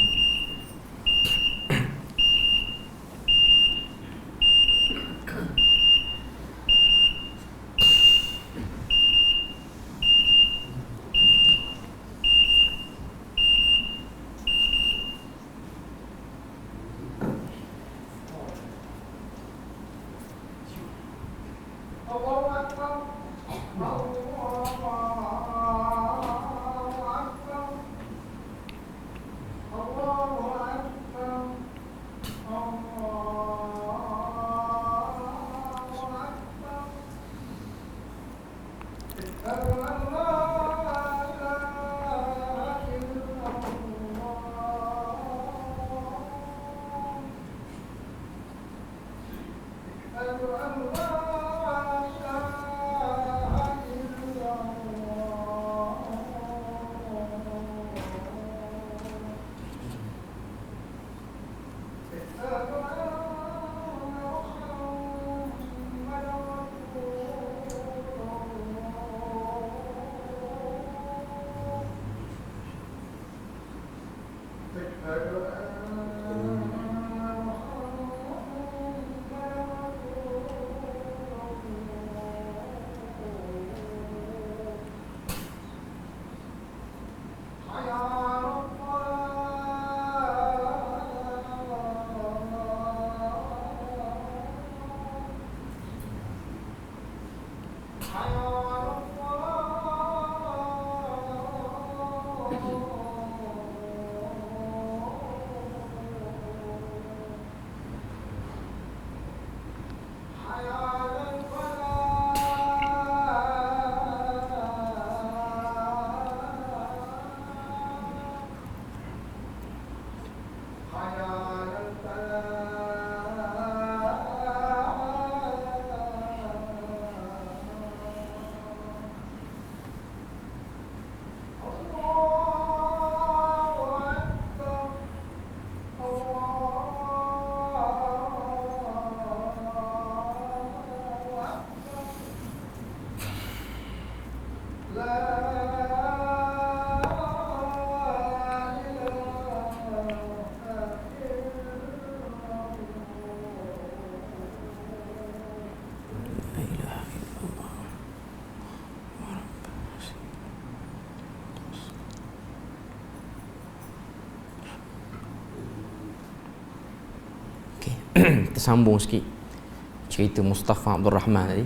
Kita sambung sikit cerita Mustafa Abdul Rahman tadi.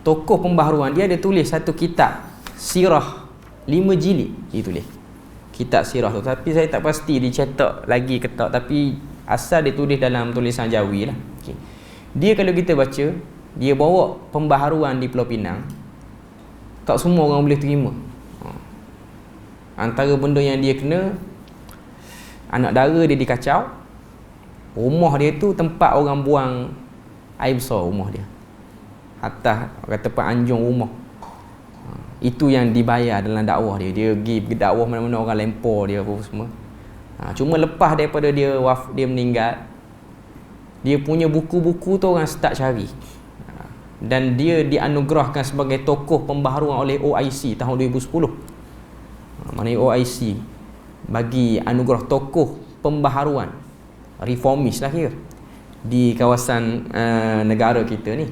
Tokoh pembaharuan dia ada tulis satu kitab sirah 5 jilid dia tulis. Kitab sirah tu, tapi saya tak pasti dicetak lagi ke tak, tapi asal dia tulis dalam tulisan Jawi lah. Dia kalau kita baca, dia bawa pembaharuan di Pulau Pinang, tak semua orang boleh terima. Antara benda yang dia kena, anak dara dia dikacau, rumah dia tu tempat orang buang air besar, rumah dia atas kata penganjung rumah. Itu yang dibayar dalam dakwah dia. Dia pergi dakwah mana-mana, orang lempar dia apa semua. Cuma lepas daripada dia meninggal, dia punya buku-buku tu orang start cari. Dan dia dianugerahkan sebagai tokoh pembaharuan oleh OIC tahun 2010. Maknanya OIC bagi anugerah tokoh pembaharuan, reformis lah kira, di kawasan negara kita ni.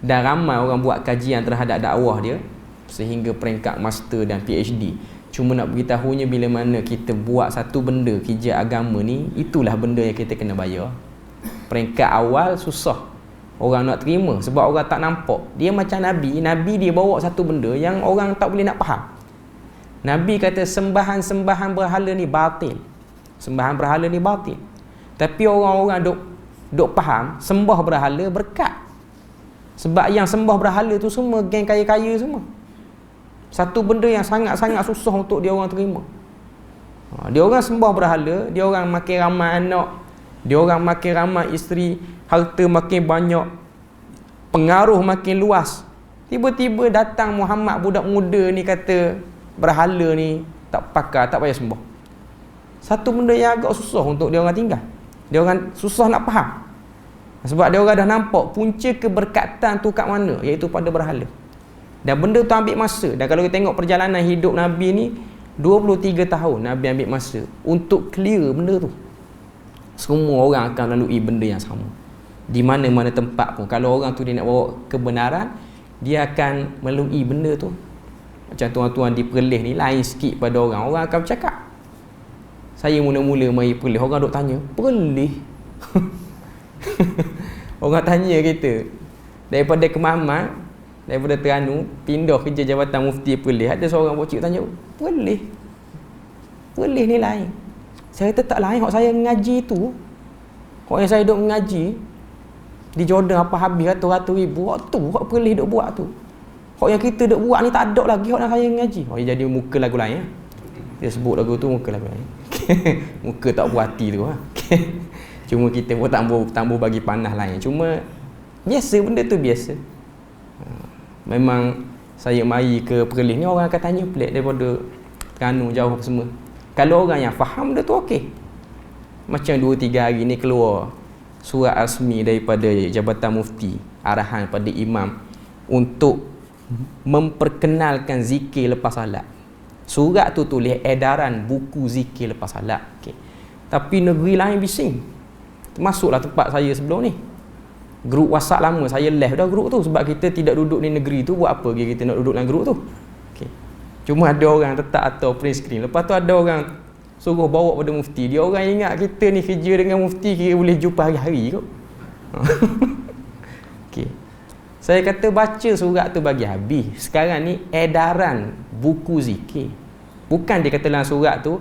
Dan ramai orang buat kajian terhadap dakwah dia sehingga peringkat master dan PhD. Cuma nak beritahunya, bila mana kita buat satu benda kerja agama ni, itulah benda yang kita kena bayar. Peringkat awal susah orang nak terima sebab orang tak nampak. Dia macam Nabi dia bawa satu benda yang orang tak boleh nak faham. Nabi kata sembahan-sembahan berhala ni batil. Sembahan berhala ni batil. Tapi orang-orang duk faham sembah berhala berkat. Sebab yang sembah berhala tu semua geng kaya-kaya semua. Satu benda yang sangat-sangat susah untuk dia orang terima. Dia orang sembah berhala, dia orang makin ramai anak, dia orang makin ramai isteri, harta makin banyak, pengaruh makin luas. Tiba-tiba datang Muhammad, budak muda ni, kata berhala ni tak pakar, tak payah sembah. Satu benda yang agak susah untuk dia orang tinggal. Dia orang susah nak faham. Sebab dia orang dah nampak punca keberkatan tu kat mana, iaitu pada berhala. Dan benda tu ambil masa. Dan kalau kita tengok perjalanan hidup Nabi ni, 23 tahun Nabi ambil masa untuk clear benda tu. Semua orang akan lalui benda yang sama. Di mana-mana tempat pun, kalau orang tu dia nak bawa kebenaran, dia akan melalui benda tu. Macam tuan-tuan di Perlis ni lain sikit pada orang. Orang akan bercakap. Saya mula-mula mari Perlis, orang duk tanya, Perlis? Orang tanya kita daripada Kemahaman, daripada Terengganu, pindah kerja Jabatan Mufti Perlis. Ada seorang bocik tanya, Perlis ni lain. Saya kata tak lain. Hak saya mengaji tu, hak yang saya duk mengaji di Jordan apa habis ratus-ratus ribu, hak tu hak Perlis duk buat tu. Hak yang kita duk buat ni tak ada lagi hak yang saya mengaji. Dia jadi muka lagu lain. Dia sebut lagu tu muka lagu lain. Muka tak puas hati tu. Cuma kita pun tambah bagi panah lain. Cuma biasa, benda tu biasa. Memang saya mari ke Perlis ni, orang akan tanya pelik daripada Terengganu jauh apa semua. Kalau orang yang faham benda tu okey. Macam 2-3 hari ni keluar surat rasmi daripada Jabatan Mufti, arahan pada imam untuk memperkenalkan zikir lepas salat. Surat tu tulis edaran buku zikir lepas salat. Okay. Tapi negeri lain bising. Termasuklah tempat saya sebelum ni. Grup WhatsApp lama saya left dah grup tu sebab kita tidak duduk di negeri tu. Buat apa kita nak duduk dalam grup tu? Okay. Cuma ada orang letak atau print screen. Lepas tu ada orang suruh bawa pada mufti. Dia orang ingat kita ni kerja dengan mufti kira boleh jumpa hari-hari kot. Okay. Saya kata baca surat tu bagi habis. Sekarang ni edaran buku zikir. Bukan dia kata dalam surat tu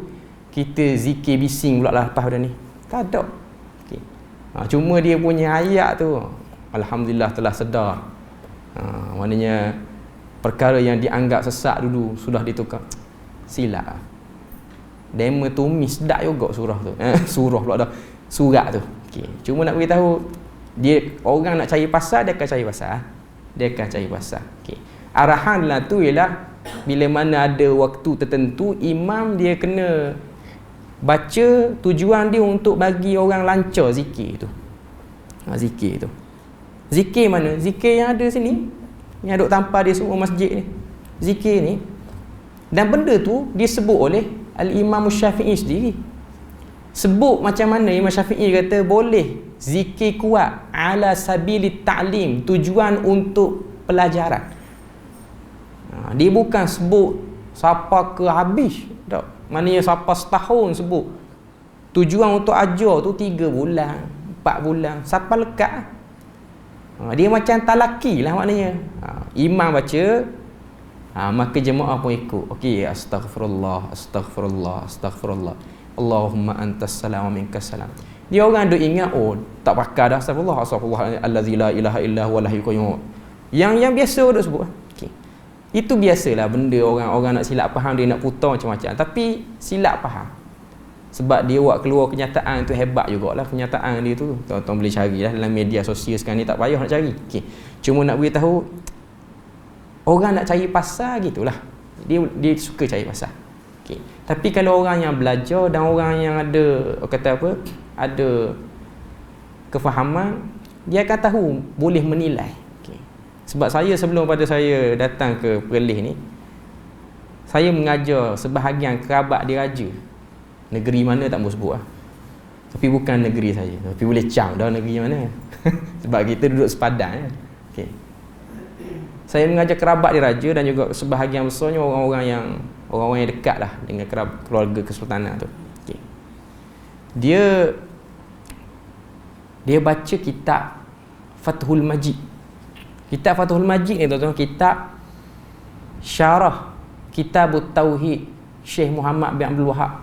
kita zikir bising pula lah lepas pada ni. Tak ada. Okay. Cuma dia punya ayat tu alhamdulillah telah sedar. Maknanya perkara yang dianggap sesat dulu sudah ditukar. Silap. Demo tumis dak juga surah tu. Surah pula dah. Surat tu. Okay. Cuma nak beritahu dia orang nak cari pasal dia akan cari pasal. Dia akan cari pasal. Okay. Arahan lah tu ialah bila mana ada waktu tertentu imam dia kena baca, tujuan dia untuk bagi orang lancar zikir tu. Zikir tu. Zikir mana? Zikir yang ada sini. Yang duk tampar dia semua masjid ni. Zikir ni. Dan benda tu disebut oleh Al-Imam Syafi'i sendiri. Sebut macam mana Imam Syafi'i kata boleh zikir kuat ala sabili ta'lim, tujuan untuk pelajaran. Dia bukan sebut siapa ke habis tak. Maknanya siapa setahun sebut. Tujuan untuk ajar tu 3 bulan 4 bulan siapa lekat. Dia macam talaki lah maknanya. Imam baca, maka jemaah pun ikut. Okey, astaghfirullah, astaghfirullah, astaghfirullah. Allahumma antas salam wa minkas salam. Dia orang duk ingat, oh tak pakar dah astagfirullah, astagfirullah allazi la ilaha illa huwal hayyul qayyum. Yang biasa duk sebut. Okey. Itu biasalah benda orang nak silap faham, dia nak putar macam-macam. Tapi silap faham. Sebab dia buat keluar kenyataan tu hebat jugalah kenyataan dia tu. Tuan-tuan boleh carilah dalam media sosial sekarang ni, tak payah nak cari. Okey. Cuma nak beritahu orang nak cari pasal gitulah. Dia suka cari pasal. Okey. Tapi kalau orang yang belajar dan orang yang ada kata apa? Ada kefahaman, dia akan tahu boleh menilai. Sebab saya sebelum pada saya datang ke Perlis ni, saya mengajar sebahagian kerabat diraja. Negeri mana tak mahu sebut lah. Tapi bukan negeri saya. Tapi boleh cam dah negeri mana. Sebab kita duduk sepadan. Okay. Saya mengajar kerabat diraja dan juga sebahagian besarnya orang-orang yang dekat lah dengan keluarga kesultanan tu. Okay. Dia baca kitab Fathul Majid. Kitab Fathul Majid ni tuan-tuan, kitab syarah Kitabut Tauhid Syekh Muhammad bin Abdul Wahab.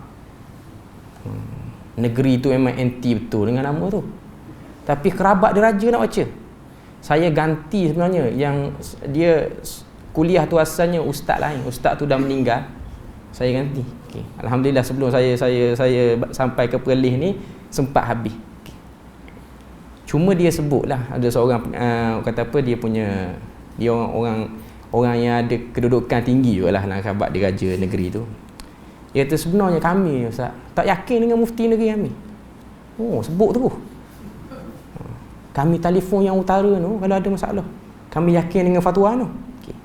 Negeri tu memang anti betul dengan nama tu. Tapi kerabat dia raja nak baca. Saya ganti sebenarnya yang dia kuliah tu asalnya ustaz lain. Ustaz tu dah meninggal. Saya ganti. Okay. Alhamdulillah sebelum saya sampai ke Perlis ni sempat habis. Cuma dia sebutlah ada seorang kata apa dia orang yang ada kedudukan tinggi jugalah dalam kerabat dia raja negeri tu. Dia kata sebenarnya kami ustaz tak yakin dengan mufti negeri kami. Oh, sebut tu. Kami telefon yang utara tu kalau ada masalah. Kami yakin dengan fatwa tu. Okay.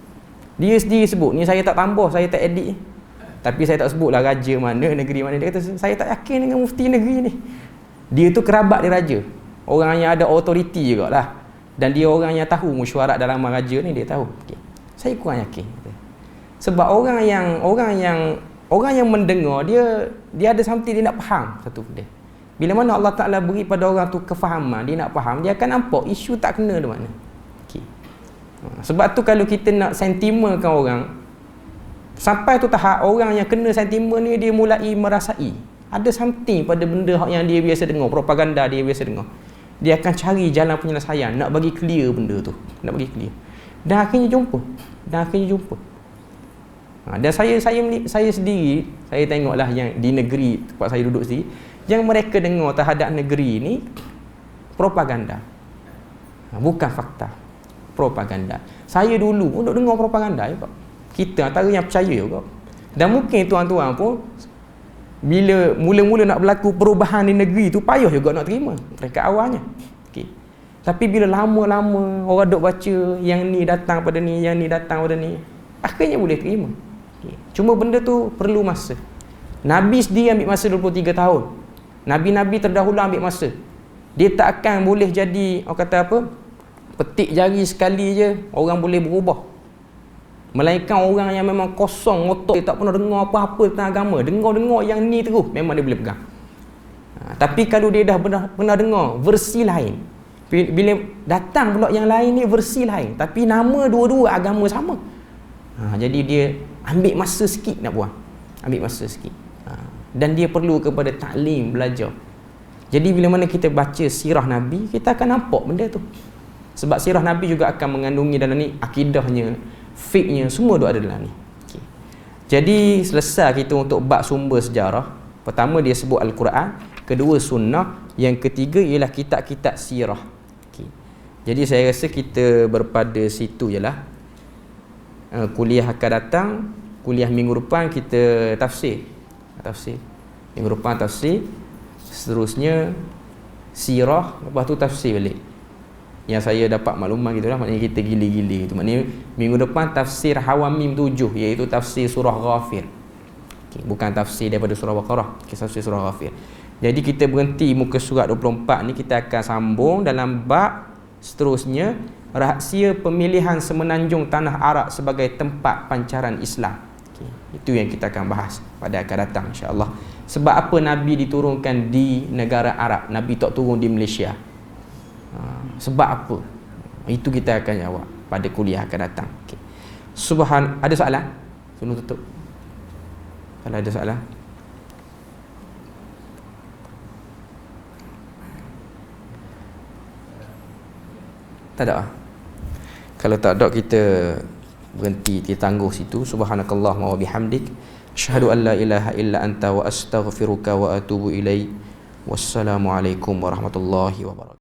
Dia sendiri sebut, ni saya tak tambah, saya tak edit. Tapi saya tak sebutlah raja mana, negeri mana. Dia kata saya tak yakin dengan mufti negeri ni. Dia tu kerabat dia raja. Orang yang ada autoriti jugalah. Dan dia orang yang tahu mesyuarat dalam raja ni, dia tahu. Okay. Saya kurang yakin. Sebab orang yang mendengar dia ada something dia nak faham satu benda. Bila mana Allah Ta'ala beri pada orang tu kefahaman, dia nak faham, dia akan nampak isu tak kena di mana. Okay. Sebab tu kalau kita nak sentimenkan orang, sampai tu tahap orang yang kena sentimen ni dia mulai merasai ada something pada benda yang dia biasa dengar, propaganda dia biasa dengar. Dia akan cari jalan penyelesaian, nak bagi clear benda tu, nak bagi clear. Dan akhirnya jumpa. Dan saya sendiri, saya tengoklah yang di negeri tempat saya duduk sendiri, yang mereka dengar terhadap negeri ni propaganda. Bukan fakta. Propaganda. Saya dulu pun duk dengar propaganda juga. Kita antara yang percaya juga. Dan mungkin tuan-tuan pun bila mula-mula nak berlaku perubahan di negeri tu payah juga nak terima mereka awalnya. Okey. Tapi bila lama-lama orang duk baca yang ni datang pada ni, yang ni datang pada ni, akhirnya boleh terima. Cuma benda tu perlu masa. Nabi sendiri ambil masa 23 tahun. Nabi-nabi terdahulu ambil masa. Dia tak akan boleh jadi, orang kata apa, petik jari sekali je orang boleh berubah. Melainkan orang yang memang kosong otak, dia tak pernah dengar apa-apa tentang agama, dengar yang ni terus, memang dia boleh pegang. Tapi kalau dia dah pernah dengar versi lain, bila datang pula yang lain ni versi lain, tapi nama dua-dua agama sama, jadi dia ambil masa sikit nak buang, ambil masa sikit. Dan dia perlu kepada taklim, belajar. Jadi bila mana kita baca sirah Nabi, kita akan nampak benda tu. Sebab sirah Nabi juga akan mengandungi dalam ni akidahnya, fiqhnya, semua tu ada dalam ni. Jadi selesai kita untuk bab sumber sejarah. Pertama dia sebut Al-Quran, kedua sunnah, yang ketiga ialah kitab-kitab sirah. Jadi saya rasa kita berpada situ je lah. Kuliah akan datang, kuliah minggu depan kita tafsir. Minggu depan tafsir, seterusnya sirah, lepas tu tafsir balik. Yang saya dapat maklumat gitulah, maknanya kita gili-gili gitu. Maknanya minggu depan tafsir Hawamim 7, iaitu tafsir surah Ghafir. Bukan tafsir daripada surah Baqarah, tafsir surah Ghafir. Jadi kita berhenti muka surat 24 ni, kita akan sambung dalam bab seterusnya, rahsia pemilihan semenanjung tanah Arab sebagai tempat pancaran Islam. Itu yang kita akan bahas pada akan datang, insya-Allah. Sebab apa Nabi diturunkan di negara Arab, Nabi tak turun di Malaysia? Sebab apa? Itu kita akan jawab pada kuliah akan datang. Ada soalan? Sebelum tutup, kalau ada soalan. Tak ada? Kalau tak ada, kita berhenti, kita tangguh situ. Subhanakallahumma wa bihamdik, asyhadu an la ilaha illa anta wa astaghfiruka wa atubu ilaik. Wassalamualaikum warahmatullahi wabarakatuh.